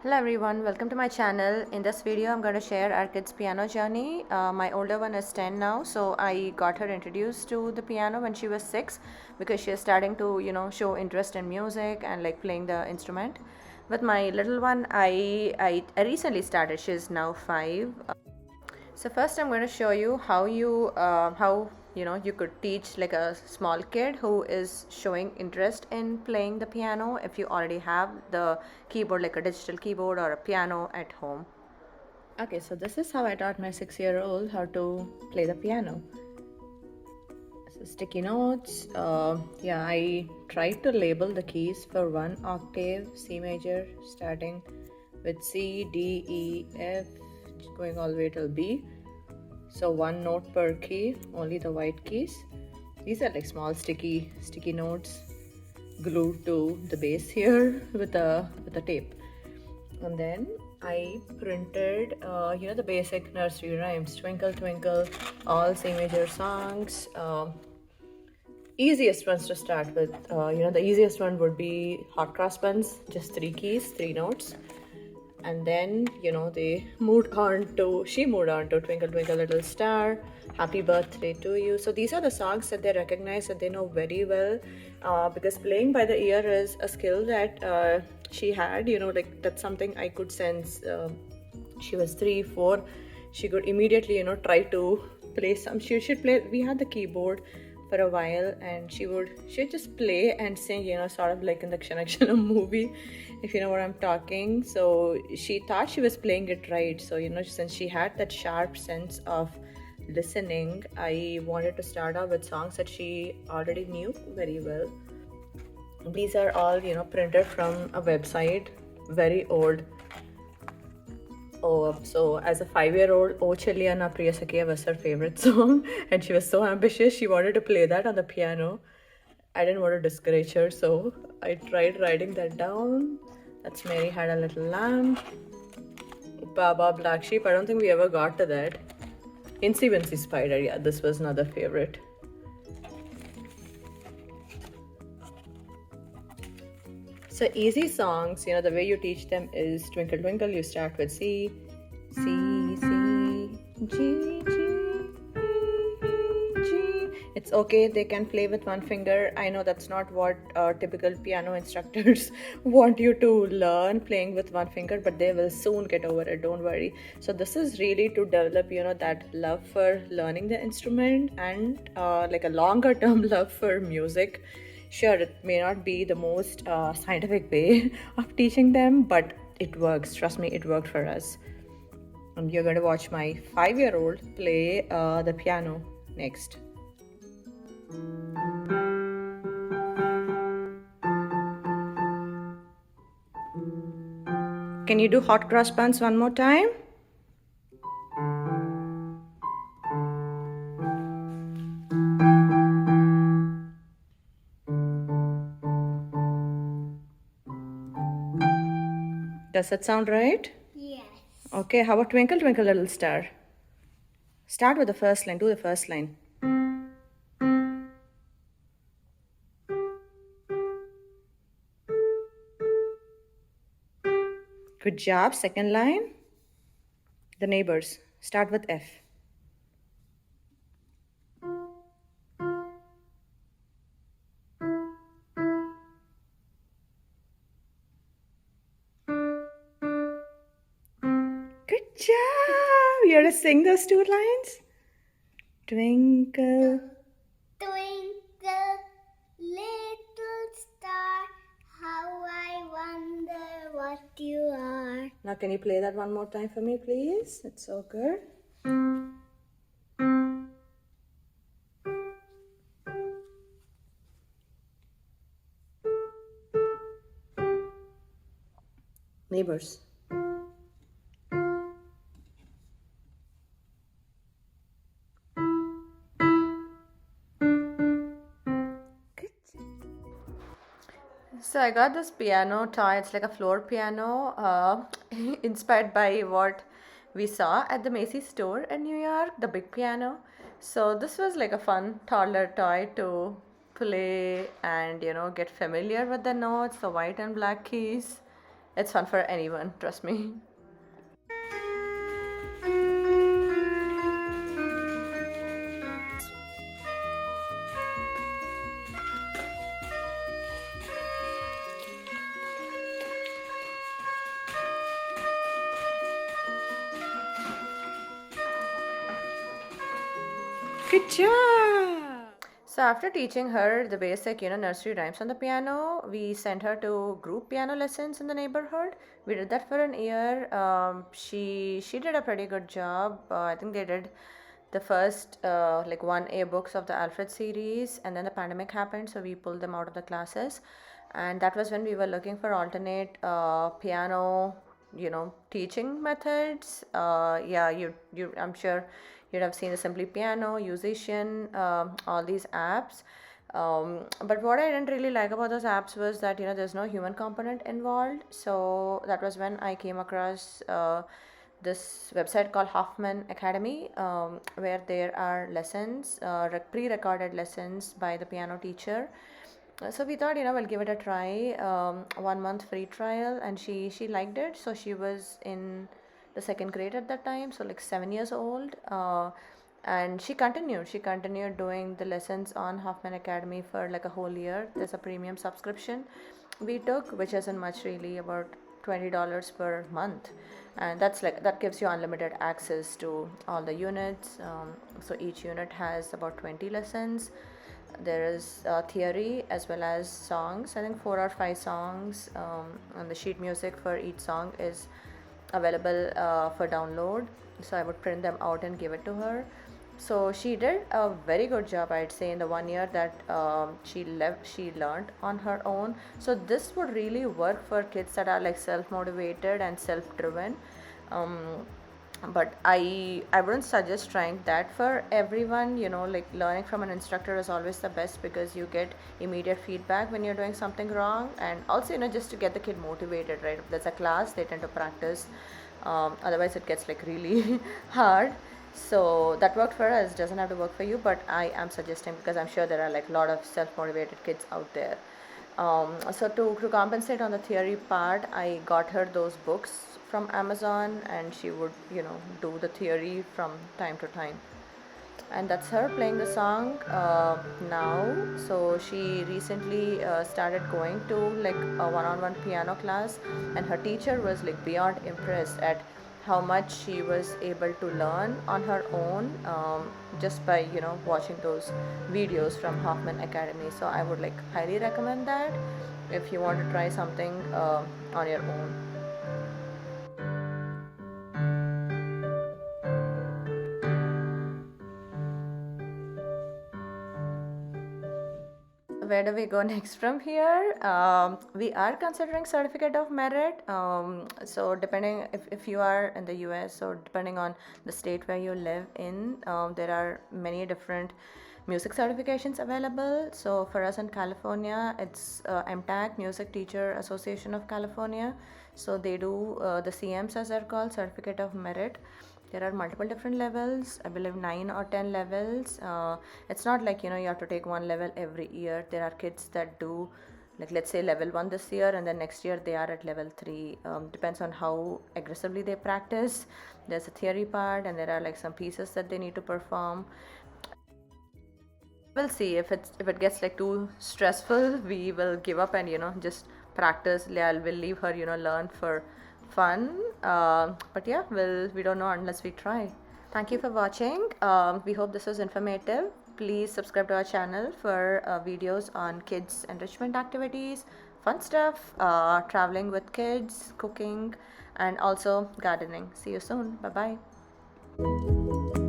Hello everyone, welcome to my channel. In this video I'm going to share our kids piano journey. My older one is 10 now, so I got her introduced to the piano when she was 6 because she is starting to show interest in music and like playing the instrument. With my little one, I recently started. She's now 5. So first I'm going to show you how you could teach like a small kid who is showing interest in playing the piano if you already have the keyboard, like a digital keyboard or a piano at home. Okay, so this is how I taught my 6-year-old how to play the piano. So sticky notes. Yeah, I tried to label the keys for one octave, C major, starting with C, D, E, F, going all the way till B. So one note per key, only the white keys. These are like small sticky notes glued to the base here with a tape. And then I printed the basic nursery rhymes: Twinkle Twinkle, all C major songs. Easiest ones to start with, the easiest one would be hot cross buns, just 3 keys, 3 notes. And then she moved on to Twinkle Twinkle Little Star, Happy Birthday to You. So these are the songs that they recognize, that they know very well, because playing by the ear is a skill that she had, like that's something I could sense. She was 3 4, she could immediately try to play some. She should play. We had the keyboard for a while, and she'd just play and sing, sort of like in the Kshanakshana movie, if you know what I'm talking. So she thought she was playing it right. So since she had that sharp sense of listening, I wanted to start off with songs that she already knew very well. These are all printed from a website, very old. Oh, so as a 5-year-old, O Chilliya Na Priya Sakhiya was her favorite song, and she was so ambitious. She wanted to play that on the piano. I didn't want to discourage her, so I tried writing that down. That's Mary Had a Little Lamb. Baba Black Sheep. I don't think we ever got to that. Incy Wincy Spider. Yeah, this was another favorite. So easy songs, the way you teach them is Twinkle Twinkle. You start with C, C, C, G, G, G. It's okay, they can play with one finger. I know that's not what typical piano instructors want you to learn, playing with one finger, but they will soon get over it, don't worry. So this is really to develop, that love for learning the instrument, and like a longer term love for music. Sure, it may not be the most scientific way of teaching them, but it works. Trust me, it worked for us. And you're going to watch my 5-year-old play the piano next. Can you do hot cross buns one more time? Does that sound right? Yes. Okay, how about Twinkle Twinkle Little Star? Start with the first line. Do the first line. Good job. Second line. The Neighbors. Start with F. Good job. You want to sing those 2 lines? Twinkle. Twinkle, little star, how I wonder what you are. Now can you play that one more time for me, please? It's so good. Neighbors. So I got this piano toy. It's like a floor piano, inspired by what we saw at the Macy's store in New York, the big piano. So this was like a fun toddler toy to play and get familiar with the notes, the white and black keys. It's fun for anyone, trust me. Good job! So after teaching her the basic, nursery rhymes on the piano, we sent her to group piano lessons in the neighborhood. We did that for an year. She did a pretty good job. I think they did the first like 1A books of the Alfred series, and then the pandemic happened, so we pulled them out of the classes, and that was when we were looking for alternate piano, teaching methods. Yeah, you I'm sure you'd have seen the Simply Piano, Musician, all these apps. But what I didn't really like about those apps was that there's no human component involved. So that was when I came across this website called Hoffman Academy, where there are lessons, pre-recorded lessons by the piano teacher. So we thought, we'll give it a try. 1 month free trial, and she liked it. So she was in the second grade at that time, so like 7 years old. And she continued doing the lessons on Hoffman Academy for like a whole year. There's a premium subscription we took, which isn't much really, about $20 per month, and that gives you unlimited access to all the units. So each unit has about 20 lessons. There is theory as well as songs. I think 4 or 5 songs, and the sheet music for each song is available for download. So I would print them out and give it to her. So she did a very good job, I'd say, in the 1 year that she learned on her own. So this would really work for kids that are like self-motivated and self-driven. But I wouldn't suggest trying that for everyone. Like learning from an instructor is always the best, because you get immediate feedback when you're doing something wrong, and also just to get the kid motivated, right? If there's a class, they tend to practice. Otherwise it gets like really hard. So that worked for us, doesn't have to work for you, but I am suggesting because I'm sure there are like a lot of self-motivated kids out there. So to compensate on the theory part, I got her those books from Amazon, and she would do the theory from time to time. And that's her playing the song now. So she recently started going to like a one-on-one piano class, and her teacher was like beyond impressed at how much she was able to learn on her own, just by watching those videos from Hoffman Academy. So I would like highly recommend that if you want to try something on your own. Where do we go next from here? We are considering certificate of merit. So depending if you are in the US, or depending on the state where you live in, there are many different music certifications available. So for us in California, it's MTAC, Music Teacher Association of California. So they do the CMs, as they're called, certificate of merit. There are multiple different levels, I believe 9 or 10 levels. It's not like you have to take one level every year. There are kids that do, like, let's say level 1 this year, and then next year they are at level 3. Depends on how aggressively they practice. There's a theory part, and there are like some pieces that they need to perform. We'll see if it gets like too stressful, we will give up and just practice. We'll leave her learn for fun. But yeah, we don't know unless we try. Thank you for watching. We hope this was informative. Please subscribe to our channel for videos on kids enrichment activities, fun stuff, traveling with kids, cooking, and also gardening. See you soon. Bye bye.